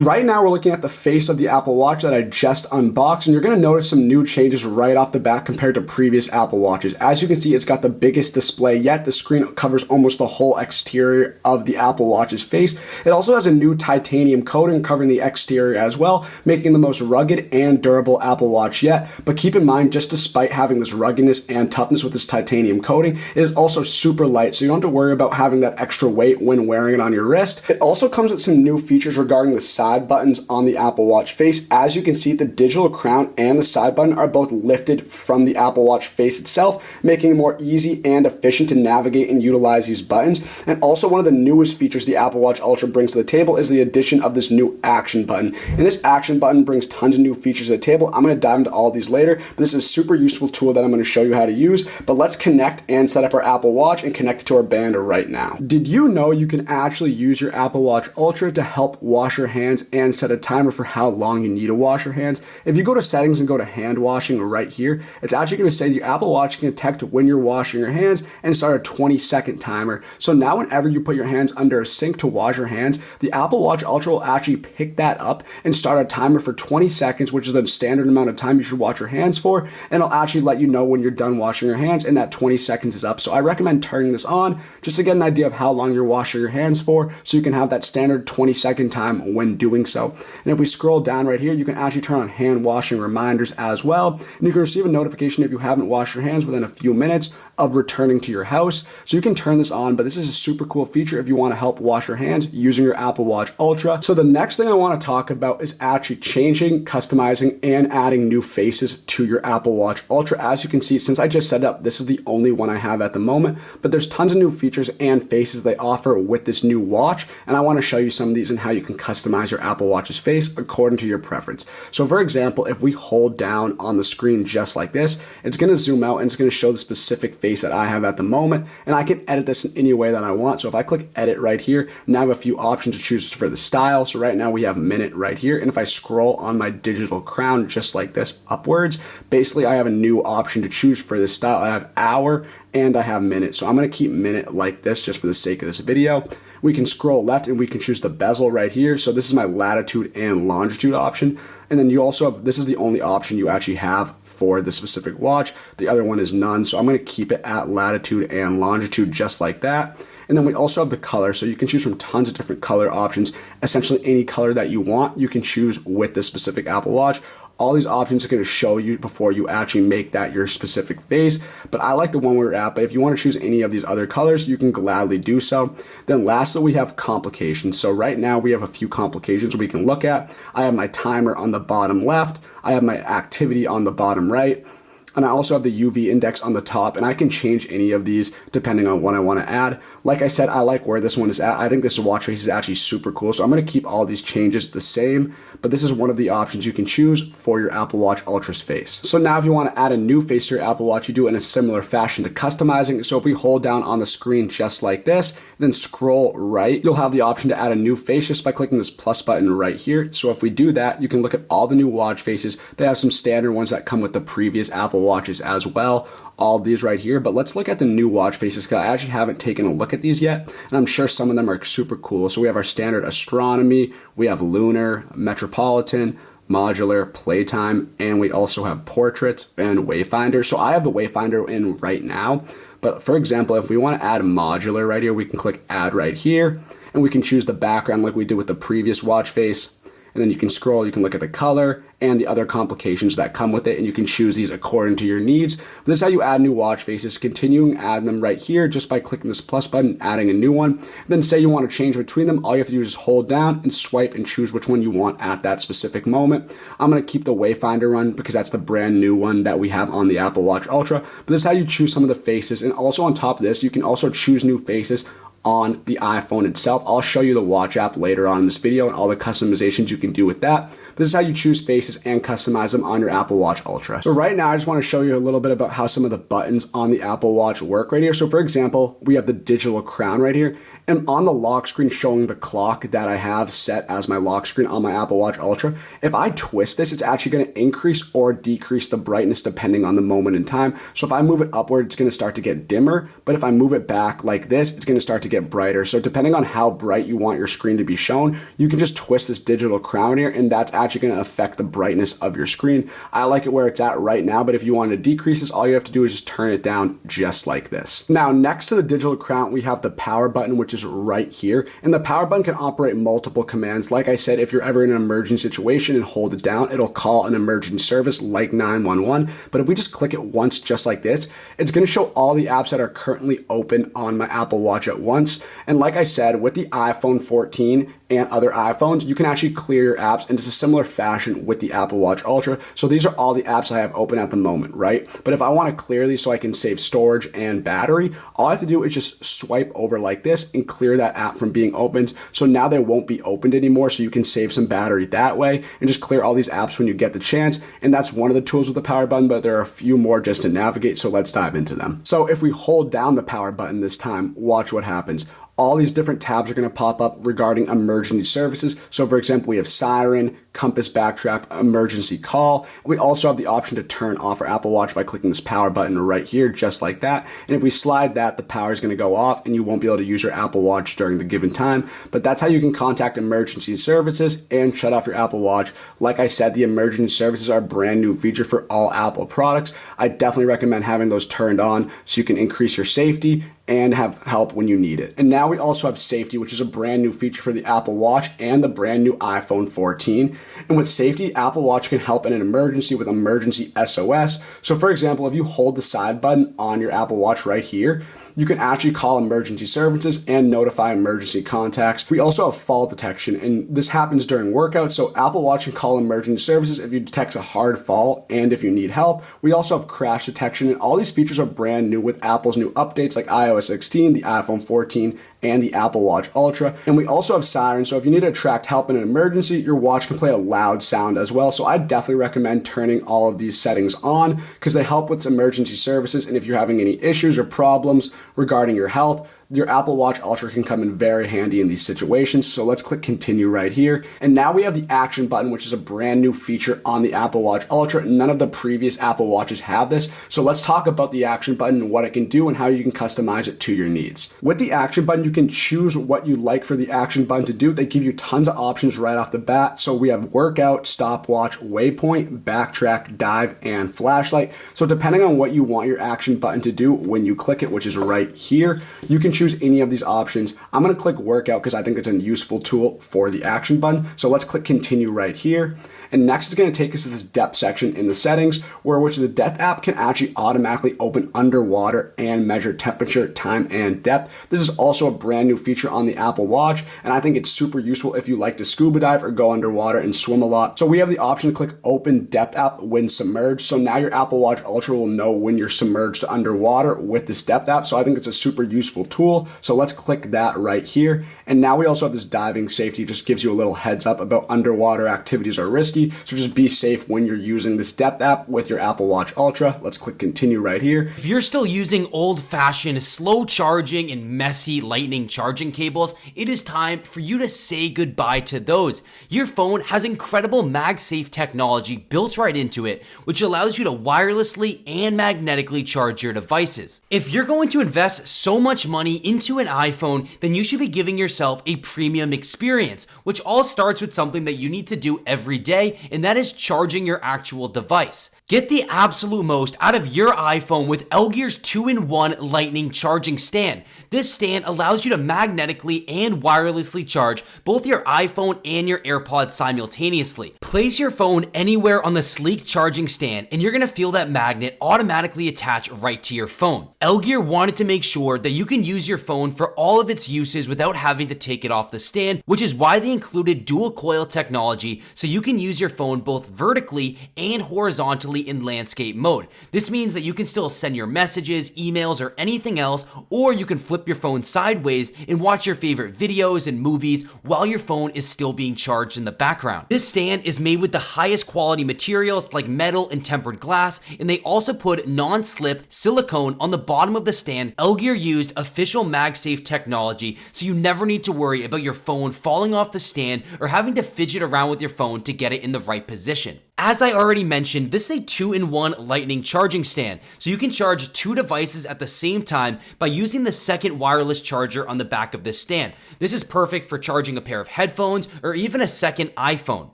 Right now, we're looking at the face of the Apple Watch that I just unboxed, and you're going to notice some new changes right off the bat compared to previous Apple Watches. As you can see, it's got the biggest display yet. The screen covers almost the whole exterior of the Apple Watch's face. It also has a new titanium coating covering the exterior as well, making the most rugged and durable Apple Watch yet. But keep in mind, just despite having this ruggedness and toughness with this titanium coating, it is also super light, so you don't have to worry about having that extra weight when wearing it on your wrist. It also comes with some new features regarding the side buttons on the Apple Watch face. As you can see, the digital crown and the side button are both lifted from the Apple Watch face itself, making it more easy and efficient to navigate and utilize these buttons. And also, one of the newest features the Apple Watch Ultra brings to the table is the addition of this new action button. And this action button brings tons of new features to the table. I'm going to dive into all these later, but this is a super useful tool that I'm going to show you how to use. But let's connect and set up our Apple Watch and connect it to our band right now. Did you know you can actually use your Apple Watch Ultra to help wash your hands and set a timer for how long you need to wash your hands? If you go to settings and go to hand washing right here, it's actually going to say the Apple Watch can detect when you're washing your hands and start a 20-second timer. So now whenever you put your hands under a sink to wash your hands, the Apple Watch Ultra will actually pick that up and start a timer for 20 seconds, which is the standard amount of time you should wash your hands for. And it'll actually let you know when you're done washing your hands and that 20 seconds is up. So I recommend turning this on just to get an idea of how long you're washing your hands for, so you can have that standard 20-second time when doing so. And if we scroll down right here, you can actually turn on hand washing reminders as well. And you can receive a notification if you haven't washed your hands within a few minutes of returning to your house. So you can turn this on, but this is a super cool feature if you want to help wash your hands using your Apple Watch Ultra. So the next thing I want to talk about is actually changing, customizing, and adding new faces to your Apple Watch Ultra. As you can see, since I just set it up, this is the only one I have at the moment, but there's tons of new features and faces they offer with this new watch. And I want to show you some of these and how you can customize your Apple Watch's face according to your preference. So for example, if we hold down on the screen just like this, it's going to zoom out and it's going to show the specific face that I have at the moment, and I can edit this in any way that I want. So if I click edit right here, now I have a few options to choose for the style. So right now we have minute right here, and if I scroll on my digital crown just like this upwards, basically I have a new option to choose for this style. I have hour and I have minute. So I'm going to keep minute like this just for the sake of this video. We can scroll left and we can choose the bezel right here. So this is my latitude and longitude option. And then you also have, this is the only option you actually have for the specific watch. The other one is none. So I'm going to keep it at latitude and longitude just like that. And then we also have the color. So you can choose from tons of different color options. Essentially any color that you want, you can choose with the specific Apple Watch. All these options are going to show you before you actually make that your specific face, but I like the one we're at. But if you want to choose any of these other colors, you can gladly do so. Then lastly, we have complications. So right now we have a few complications we can look at. I have my timer on the bottom left. I have my activity on the bottom right. And I also have the UV index on the top, and I can change any of these depending on what I want to add. Like I said, I like where this one is at. I think this watch face is actually super cool. So I'm going to keep all these changes the same, but this is one of the options you can choose for your Apple Watch Ultra's face. So now if you want to add a new face to your Apple Watch, you do it in a similar fashion to customizing. So if we hold down on the screen just like this, then scroll right, you'll have the option to add a new face just by clicking this plus button right here. So if we do that, you can look at all the new watch faces. They have some standard ones that come with the previous Apple Watches as well. All of these right here, but let's look at the new watch faces because I actually haven't taken a look at these yet, and I'm sure some of them are super cool. So we have our standard astronomy, we have lunar, metropolitan, modular, playtime, and we also have portrait and wayfinder. So I have the wayfinder in right now, but for example, if we want to add modular right here, we can click add right here, and we can choose the background like we did with the previous watch face. And then you can scroll, you can look at the color and the other complications that come with it, and you can choose these according to your needs. This is how you add new watch faces, continuing add them right here just by clicking this plus button, adding a new one. Then say you want to change between them, all you have to do is just hold down and swipe and choose which one you want at that specific moment. I'm going to keep the Wayfinder one because that's the brand new one that we have on the Apple Watch Ultra. But this is how you choose some of the faces, and also on top of this, you can also choose new faces on the iPhone itself. I'll show you the watch app later on in this video and all the customizations you can do with that. This is how you choose faces and customize them on your Apple Watch Ultra. So right now, I just want to show you a little bit about how some of the buttons on the Apple Watch work right here. So for example, we have the digital crown right here, and on the lock screen showing the clock that I have set as my lock screen on my Apple Watch Ultra, if I twist this, it's actually going to increase or decrease the brightness depending on the moment in time. So if I move it upward, it's going to start to get dimmer, but if I move it back like this, it's going to start to get brighter. So depending on how bright you want your screen to be shown, you can just twist this digital crown here, and that's actually going to affect the brightness of your screen. I like it where it's at right now, but if you want to decrease this, all you have to do is just turn it down just like this. Now, next to the digital crown, we have the power button, which is right here. And the power button can operate multiple commands. Like I said, if you're ever in an emergency situation and hold it down, it'll call an emergency service like 911. But if we just click it once just like this, it's going to show all the apps that are currently open on my Apple Watch at once. And like I said, with the iPhone 14 and other iPhones, you can actually clear your apps in just a similar fashion with the Apple Watch Ultra. So these are all the apps I have open at the moment, right? But if I want to clear these so I can save storage and battery, all I have to do is just swipe over like this and clear that app from being opened. So now they won't be opened anymore, so you can save some battery that way and just clear all these apps when you get the chance. And that's one of the tools with the power button, but there are a few more just to navigate, so let's dive into them. So if we hold down the power button this time, watch what happens. All these different tabs are going to pop up regarding emergency services. So for example, we have Siren, Compass Backtrack, Emergency Call. We also have the option to turn off our Apple Watch by clicking this power button right here, just like that. And if we slide that, the power is going to go off and you won't be able to use your Apple Watch during the given time. But that's how you can contact emergency services and shut off your Apple Watch. Like I said, the emergency services are a brand new feature for all Apple products. I definitely recommend having those turned on so you can increase your safety and have help when you need it. And now we also have safety, which is a brand new feature for the Apple Watch and the brand new iPhone 14. And with safety, Apple Watch can help in an emergency with emergency SOS. So for example, if you hold the side button on your Apple Watch right here, you can actually call emergency services and notify emergency contacts. We also have fall detection, and this happens during workouts. So Apple Watch can call emergency services if you detect a hard fall and if you need help. We also have crash detection, and all these features are brand new with Apple's new updates like iOS 16, the iPhone 14, and the Apple Watch Ultra. And we also have Siren, so if you need to attract help in an emergency, your watch can play a loud sound as well. So I definitely recommend turning all of these settings on because they help with emergency services. And if you're having any issues or problems regarding your health, your Apple Watch Ultra can come in very handy in these situations. So let's click continue right here. And now we have the action button, which is a brand new feature on the Apple Watch Ultra. None of the previous Apple Watches have this. So let's talk about the action button and what it can do and how you can customize it to your needs. With the action button, you can choose what you like for the action button to do. They give you tons of options right off the bat. So we have workout, stopwatch, waypoint, backtrack, dive, and flashlight. So depending on what you want your action button to do when you click it, which is right here, you can choose any of these options. I'm going to click workout because I think it's a useful tool for the action button. So let's click continue right here. And next it's going to take us to this depth section in the settings, which the depth app can actually automatically open underwater and measure temperature, time, and depth. This is also a brand new feature on the Apple Watch, and I think it's super useful if you like to scuba dive or go underwater and swim a lot. So we have the option to click open depth app when submerged. So now your Apple Watch Ultra will know when you're submerged underwater with this depth app. So I think it's a super useful tool. So let's click that right here. And now we also have this diving safety, just gives you a little heads up about underwater activities are risky. So just be safe when you're using this depth app with your Apple Watch Ultra. Let's click continue right here. If you're still using old-fashioned, slow charging and messy lightning charging cables, it is time for you to say goodbye to those. Your phone has incredible MagSafe technology built right into it, which allows you to wirelessly and magnetically charge your devices. If you're going to invest so much money into an iPhone, then you should be giving yourself a premium experience, which all starts with something that you need to do every day, and that is charging your actual device. Get the absolute most out of your iPhone with Elgear's 2-in-1 lightning charging stand. This stand allows you to magnetically and wirelessly charge both your iPhone and your AirPods simultaneously. Place your phone anywhere on the sleek charging stand and you're going to feel that magnet automatically attach right to your phone. Elgear wanted to make sure that you can use your phone for all of its uses without having to take it off the stand, which is why they included dual coil technology so you can use your phone both vertically and horizontally in landscape mode. This means that you can still send your messages, emails, or anything else, or you can flip your phone sideways and watch your favorite videos and movies while your phone is still being charged in the background. This stand is made with the highest quality materials like metal and tempered glass, and they also put non-slip silicone on the bottom of the stand. Elgear used official MagSafe technology, so you never need to worry about your phone falling off the stand or having to fidget around with your phone to get it in the right position. As I already mentioned, this is a 2-in-1 lightning charging stand, so you can charge 2 devices at the same time by using the second wireless charger on the back of this stand. This is perfect for charging a pair of headphones or even a second iPhone.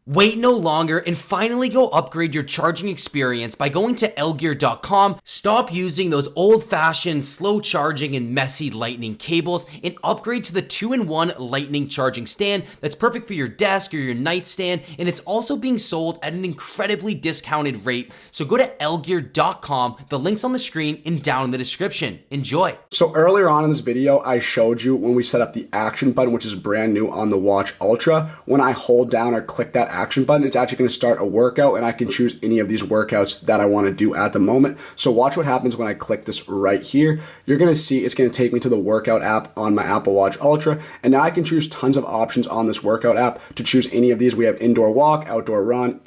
Wait no longer and finally go upgrade your charging experience by going to lgear.com. Stop using those old-fashioned, slow charging and messy lightning cables and upgrade to the 2-in-1 lightning charging stand that's perfect for your desk or your nightstand, and it's also being sold at an incredibly discounted rate. So go to lgear.com. The link's on the screen and down in the description. Enjoy. So earlier on in this video, I showed you when we set up the action button, which is brand new on the Watch Ultra. When I hold down or click that action button, it's actually going to start a workout, and I can choose any of these workouts that I want to do at the moment. So watch what happens when I click this right here. You're going to see it's going to take me to the workout app on my Apple Watch Ultra, and now I can choose tons of options on this workout app to choose any of these. We have indoor walk, outdoor run,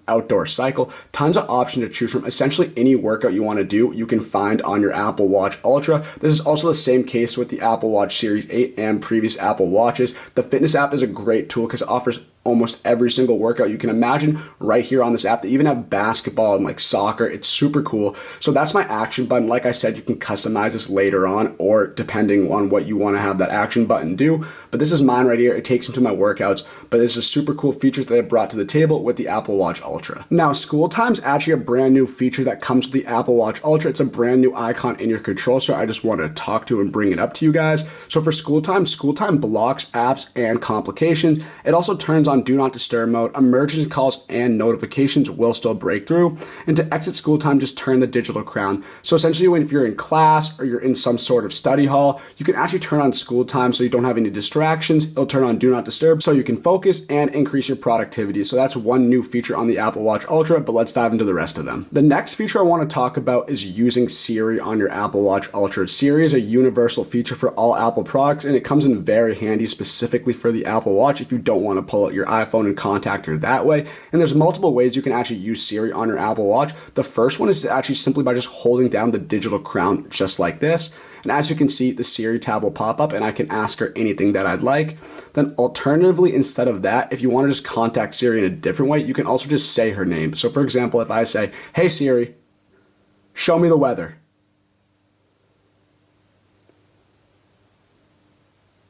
outdoor cycle, tons of options to choose from. Essentially any workout you want to do, you can find on your Apple Watch Ultra. This is also the same case with the Apple Watch Series 8 and previous Apple Watches. The fitness app is a great tool because it offers almost every single workout you can imagine right here on this app. They even have basketball and like soccer. It's super cool. So that's my action button. Like I said, you can customize this later on or depending on what you want to have that action button do. But this is mine right here. It takes me to my workouts, but this is a super cool feature that I brought to the table with the Apple Watch Ultra. Now, School Time's actually a brand new feature that comes with the Apple Watch Ultra. It's a brand new icon in your control, so I just wanted to talk to and bring it up to you guys. So for School Time blocks apps and complications. It also turns on Do Not Disturb mode. Emergency calls and notifications will still break through. And to exit School Time, just turn the digital crown. So essentially, if you're in class or you're in some sort of study hall, you can actually turn on School Time so you don't have any distractions. It'll turn on Do Not Disturb so you can focus and increase your productivity. So that's one new feature on the Apple Watch Ultra, but let's dive into the rest of them. The next feature I want to talk about is using Siri on your Apple Watch Ultra. Siri is a universal feature for all Apple products, and it comes in very handy specifically for the Apple Watch if you don't want to pull out your iPhone and contact her that way. And there's multiple ways you can actually use Siri on your Apple Watch. The first one is actually simply by just holding down the digital crown just like this. And as you can see, the Siri tab will pop up and I can ask her anything that I'd like. Then alternatively, instead of that, if you want to just contact Siri in a different way, you can also just say her name. So for example, if I say, "Hey Siri, show me the weather."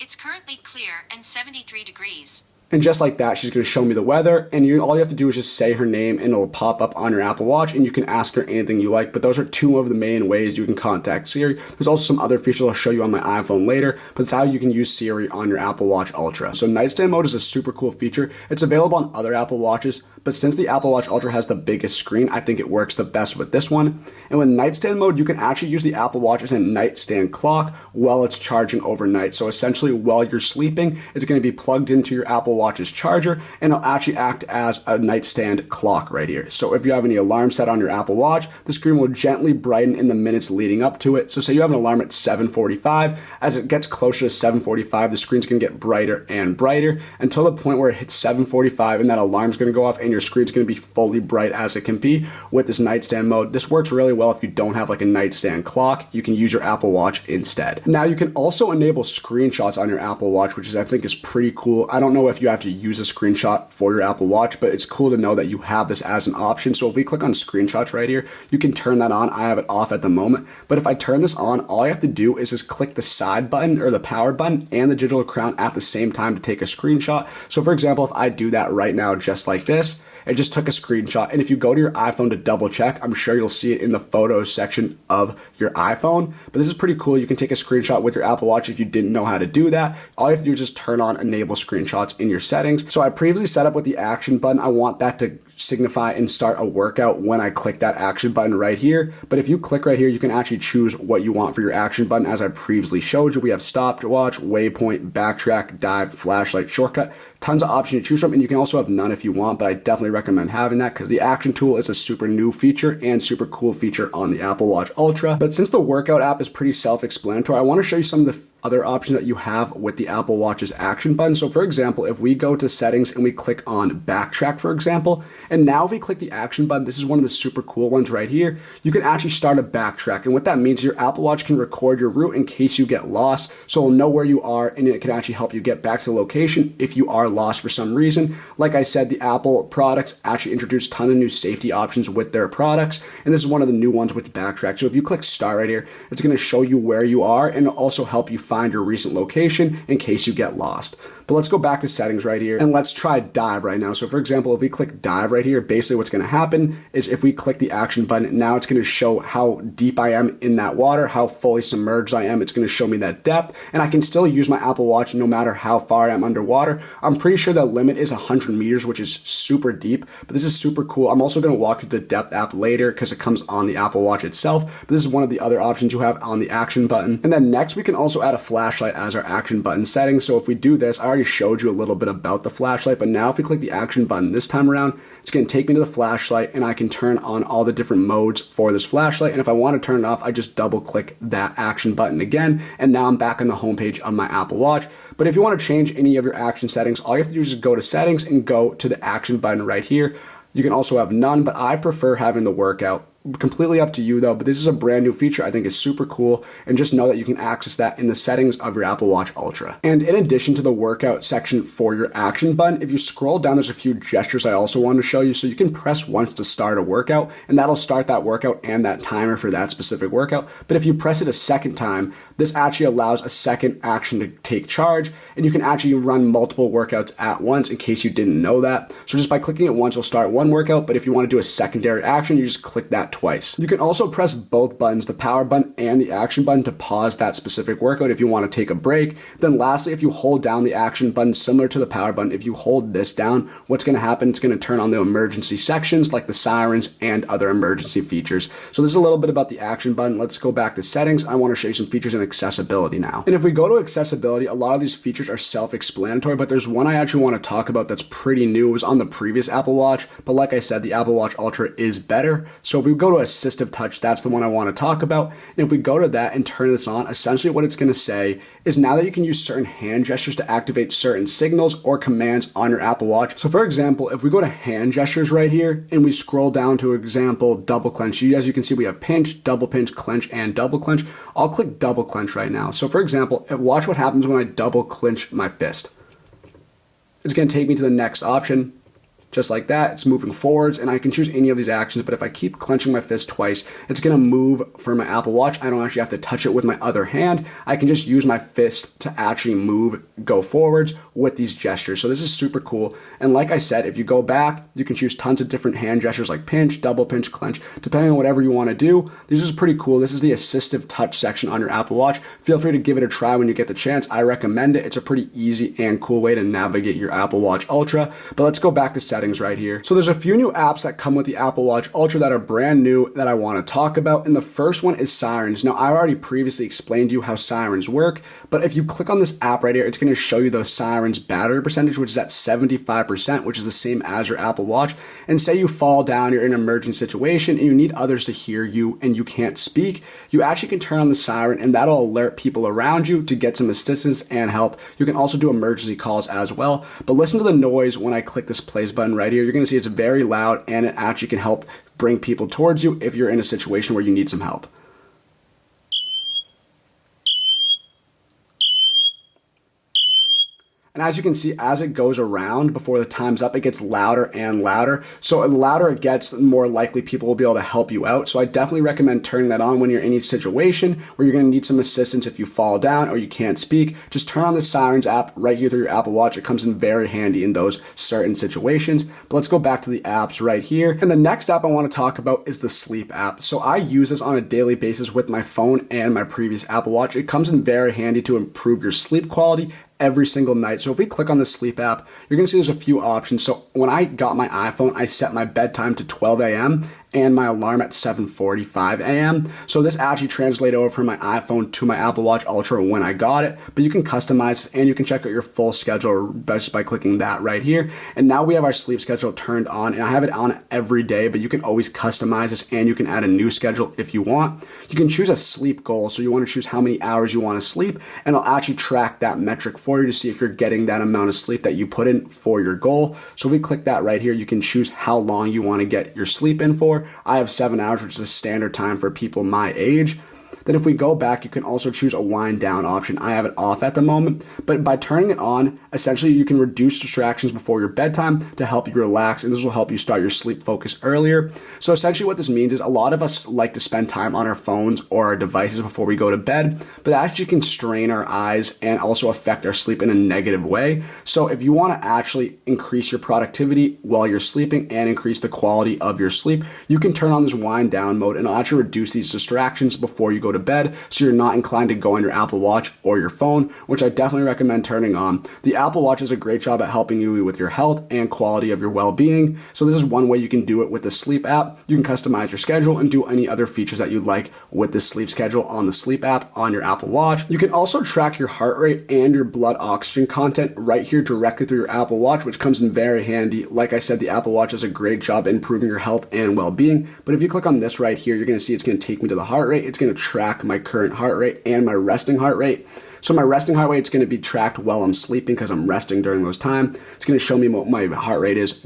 It's currently clear and 73 degrees. And just like that, she's going to show me the weather, and all you have to do is just say her name and it'll pop up on your Apple Watch, and you can ask her anything you like. But those are two of the main ways you can contact Siri. There's also some other features I'll show you on my iPhone later, but it's how you can use Siri on your Apple Watch Ultra. So nightstand mode is a super cool feature. It's available on other Apple Watches, but since the Apple Watch Ultra has the biggest screen, I think it works the best with this one. And with nightstand mode, you can actually use the Apple Watch as a nightstand clock while it's charging overnight. So essentially, while you're sleeping, it's going to be plugged into your Apple Watch's charger, and it'll actually act as a nightstand clock right here. So if you have any alarm set on your Apple Watch, the screen will gently brighten in the minutes leading up to it. So say you have an alarm at 7:45, as it gets closer to 7:45, the screen's going to get brighter and brighter until the point where it hits 7:45, and that alarm's going to go off and your screen's going to be fully bright as it can be with this nightstand mode. This works really well if you don't have like a nightstand clock. You can use your Apple Watch instead. Now you can also enable screenshots on your Apple Watch, which I think is pretty cool. I don't know if you have to use a screenshot for your Apple Watch, but it's cool to know that you have this as an option. So if we click on screenshots right here, you can turn that on. I have it off at the moment, but if I turn this on, all I have to do is just click the side button or the power button and the digital crown at the same time to take a screenshot. So for example, if I do that right now, just like this, it just took a screenshot. And if you go to your iPhone to double check, I'm sure you'll see it in the photos section of your iPhone. But this is pretty cool. You can take a screenshot with your Apple Watch if you didn't know how to do that. All you have to do is just turn on enable screenshots in your settings. So I previously set up with the action button. I want that to signify and start a workout when I click that action button right here. But if you click right here, you can actually choose what you want for your action button. As I previously showed you, we have stopwatch, waypoint, backtrack, dive, flashlight, shortcut, tons of options to choose from. And you can also have none if you want, but I definitely recommend having that because the action tool is a super new feature and super cool feature on the Apple Watch Ultra. But since the workout app is pretty self-explanatory, I want to show you some of the other options that you have with the Apple Watch's action button. So for example, if we go to settings and we click on backtrack, for example, and now if we click the action button, this is one of the super cool ones right here, you can actually start a backtrack. And what that means, your Apple Watch can record your route in case you get lost. So it'll know where you are and it can actually help you get back to the location if you are lost for some reason. Like I said, the Apple products actually introduced a ton of new safety options with their products. And this is one of the new ones with backtrack. So if you click start right here, it's going to show you where you are and also help you find your recent location in case you get lost. But let's go back to settings right here and let's try dive right now. So for example, if we click dive right here, basically what's going to happen is if we click the action button, now it's going to show how deep I am in that water, how fully submerged I am. It's going to show me that depth, and I can still use my Apple Watch no matter how far I'm underwater. I'm pretty sure the limit is 100 meters, which is super deep, but this is super cool. I'm also going to walk through the depth app later because it comes on the Apple Watch itself, but this is one of the other options you have on the action button. And then next we can also add a flashlight as our action button setting. So if we do this, I already showed you a little bit about the flashlight, but now if we click the action button this time around, it's going to take me to the flashlight and I can turn on all the different modes for this flashlight. And if I want to turn it off, I just double click that action button again. And now I'm back on the homepage of my Apple Watch. But if you want to change any of your action settings, all you have to do is just go to settings and go to the action button right here. You can also have none, but I prefer having the workout. Completely up to you though, but this is a brand new feature I think is super cool, and just know that you can access that in the settings of your Apple Watch Ultra. And in addition to the workout section for your action button, if you scroll down, there's a few gestures I also want to show you. So you can press once to start a workout, and that'll start that workout and that timer for that specific workout. But if you press it a second time, this actually allows a second action to take charge, and you can actually run multiple workouts at once in case you didn't know that. So just by clicking it once, you'll start one workout, but if you want to do a secondary action, you just click that twice. You can also press both buttons, the power button and the action button, to pause that specific workout if you want to take a break. Then lastly, if you hold down the action button, similar to the power button, if you hold this down, what's going to happen, it's going to turn on the emergency sections like the sirens and other emergency features. So this is a little bit about the action button. Let's go back to settings. I want to show you some features in accessibility now. And if we go to accessibility, a lot of these features are self-explanatory, but there's one I actually want to talk about that's pretty new. It was on the previous Apple Watch, but like I said, the Apple Watch Ultra is better. So if we go to assistive touch, that's the one I want to talk about. And if we go to that and turn this on, essentially what it's going to say is now that you can use certain hand gestures to activate certain signals or commands on your Apple Watch. So for example, if we go to hand gestures right here and we scroll down to example double clench, as you can see we have pinch, double pinch, clench, and double clench. I'll click double clench right now. So for example, watch what happens when I double clench my fist. It's going to take me to the next option. Just like that, it's moving forwards, and I can choose any of these actions, but if I keep clenching my fist twice, it's gonna move for my Apple Watch. I don't actually have to touch it with my other hand. I can just use my fist to actually move, go forwards with these gestures. So this is super cool. And like I said, if you go back, you can choose tons of different hand gestures like pinch, double pinch, clench, depending on whatever you wanna do. This is pretty cool. This is the assistive touch section on your Apple Watch. Feel free to give it a try when you get the chance. I recommend it. It's a pretty easy and cool way to navigate your Apple Watch Ultra. But let's go back to settings right here. So there's a few new apps that come with the Apple Watch Ultra that are brand new that I want to talk about. And the first one is Sirens. Now, I already previously explained to you how Sirens work, but if you click on this app right here, it's going to show you the Sirens battery percentage, which is at 75%, which is the same as your Apple Watch. And say you fall down, you're in an emergency situation, and you need others to hear you and you can't speak, you actually can turn on the siren and that'll alert people around you to get some assistance and help. You can also do emergency calls as well. But listen to the noise when I click this plays button right here. You're going to see it's very loud, and it actually can help bring people towards you if you're in a situation where you need some help. And as you can see, as it goes around before the time's up, it gets louder and louder. So the louder it gets, the more likely people will be able to help you out. So I definitely recommend turning that on when you're in any situation where you're going to need some assistance if you fall down or you can't speak. Just turn on the Sirens app right here through your Apple Watch. It comes in very handy in those certain situations. But let's go back to the apps right here. And the next app I want to talk about is the Sleep app. So I use this on a daily basis with my phone and my previous Apple Watch. It comes in very handy to improve your sleep quality every single night. So if we click on the Sleep app, you're going to see there's a few options. So when I got my iPhone, I set my bedtime to 12 a.m. and my alarm at 7:45 a.m. So this actually translated over from my iPhone to my Apple Watch Ultra when I got it, but you can customize and you can check out your full schedule just by clicking that right here. And now we have our sleep schedule turned on, and I have it on every day, but you can always customize this and you can add a new schedule if you want. You can choose a sleep goal, so you want to choose how many hours you want to sleep, and it'll actually track that metric for you to see if you're getting that amount of sleep that you put in for your goal. So we click that right here. You can choose how long you want to get your sleep in for. I have 7 hours, which is a standard time for people my age. Then if we go back, you can also choose a wind down option. I have it off at the moment, but by turning it on, essentially you can reduce distractions before your bedtime to help you relax, and this will help you start your sleep focus earlier. So essentially what this means is a lot of us like to spend time on our phones or our devices before we go to bed, but that actually can strain our eyes and also affect our sleep in a negative way. So if you want to actually increase your productivity while you're sleeping and increase the quality of your sleep, you can turn on this wind down mode and it'll actually reduce these distractions before you go to bed, so you're not inclined to go on your Apple Watch or your phone, which I definitely recommend turning on. The Apple Watch does a great job at helping you with your health and quality of your well-being. So this is one way you can do it with the sleep app. You can customize your schedule and do any other features that you'd like with the sleep schedule on the sleep app on your Apple Watch. You can also track your heart rate and your blood oxygen content right here directly through your Apple Watch, which comes in very handy. Like I said, the Apple Watch does a great job improving your health and well-being. But if you click on this right here, you're going to see it's going to take me to the heart rate. It's going to track my current heart rate and my resting heart rate. So my resting heart rate, it's going to be tracked while I'm sleeping because I'm resting during those times. It's going to show me what my heart rate is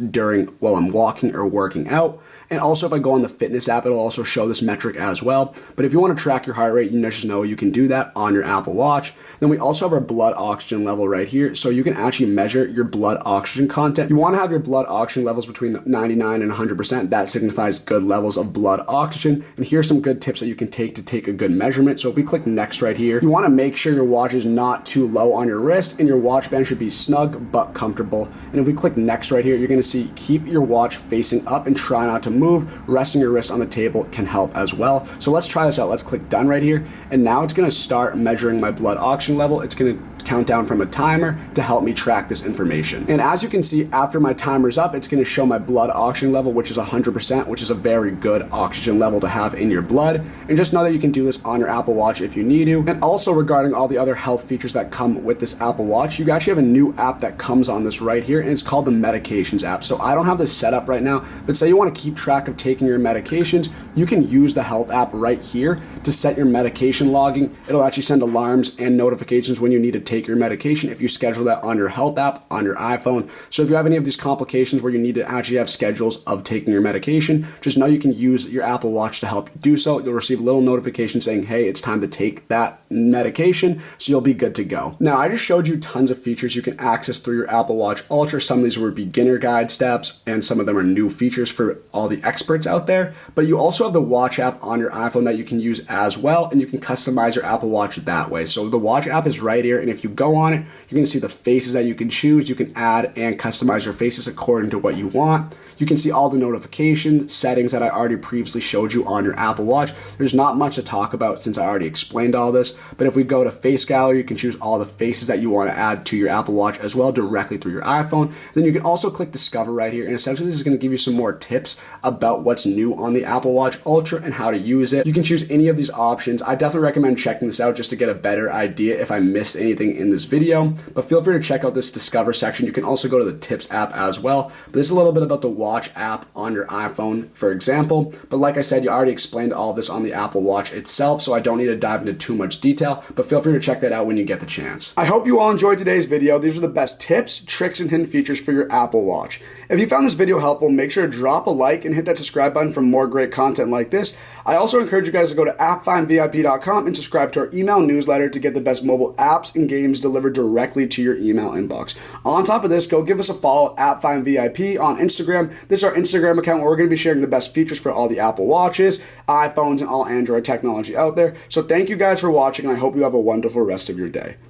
while I'm walking or working out. And also if I go on the fitness app, it'll also show this metric as well. But if you want to track your heart rate, you just know you can do that on your Apple Watch. Then we also have our blood oxygen level right here. So you can actually measure your blood oxygen content. You want to have your blood oxygen levels between 99 and 100%. That signifies good levels of blood oxygen. And here's some good tips that you can take to take a good measurement. So if we click next right here, you want to make sure your watch is not too low on your wrist and your watch band should be snug but comfortable. And if we click next right here, you're going to see keep your watch facing up and try not to move. Resting your wrist on the table can help as well. So let's try this out. Let's click done right here. And now it's going to start measuring my blood oxygen level. It's going to count down from a timer to help me track this information. And as you can see, after my timer's up, it's going to show my blood oxygen level, which is 100%, which is a very good oxygen level to have in your blood. And just know that you can do this on your Apple Watch if you need to. And also regarding all the other health features that come with this Apple Watch, you actually have a new app that comes on this right here, and it's called the Medications app. So I don't have this set up right now, but say you want to keep track of taking your medications, you can use the health app right here to set your medication logging. It'll actually send alarms and notifications when you need to take your medication if you schedule that on your health app on your iPhone. So if you have any of these complications where you need to actually have schedules of taking your medication, just know you can use your Apple Watch to help you do so. You'll receive a little notification saying, hey, it's time to take that medication, so you'll be good to go. Now, I just showed you tons of features you can access through your Apple Watch Ultra. Some of these were beginner guide steps, and some of them are new features for all the experts out there. But you also have the Watch app on your iPhone that you can use as well, and you can customize your Apple Watch that way. So the Watch app is right here, and if you go on it, you're going to see the faces that you can choose. You can add and customize your faces according to what you want. You can see all the notification settings that I already previously showed you on your Apple Watch. There's not much to talk about since I already explained all this, but if we go to Face Gallery, you can choose all the faces that you want to add to your Apple Watch as well directly through your iPhone. Then you can also click Discover right here, and essentially this is going to give you some more tips about what's new on the Apple Watch Ultra and how to use it. You can choose any of these options. I definitely recommend checking this out just to get a better idea if I missed anything in this video, but feel free to check out this Discover section. You can also go to the Tips app as well. But this is a little bit about the Watch app on your iPhone, for example. But like I said, you already explained all of this on the Apple Watch itself, so I don't need to dive into too much detail, but feel free to check that out when you get the chance. I hope you all enjoyed today's video. These are the best tips, tricks, and hidden features for your Apple Watch. If you found this video helpful, make sure to drop a like and hit that subscribe button for more great content like this. I also encourage you guys to go to appfindvip.com and subscribe to our email newsletter to get the best mobile apps and games delivered directly to your email inbox. On top of this, go give us a follow at AppFindVIP on Instagram. This is our Instagram account where we're going to be sharing the best features for all the Apple Watches, iPhones, and all Android technology out there. So thank you guys for watching, and I hope you have a wonderful rest of your day.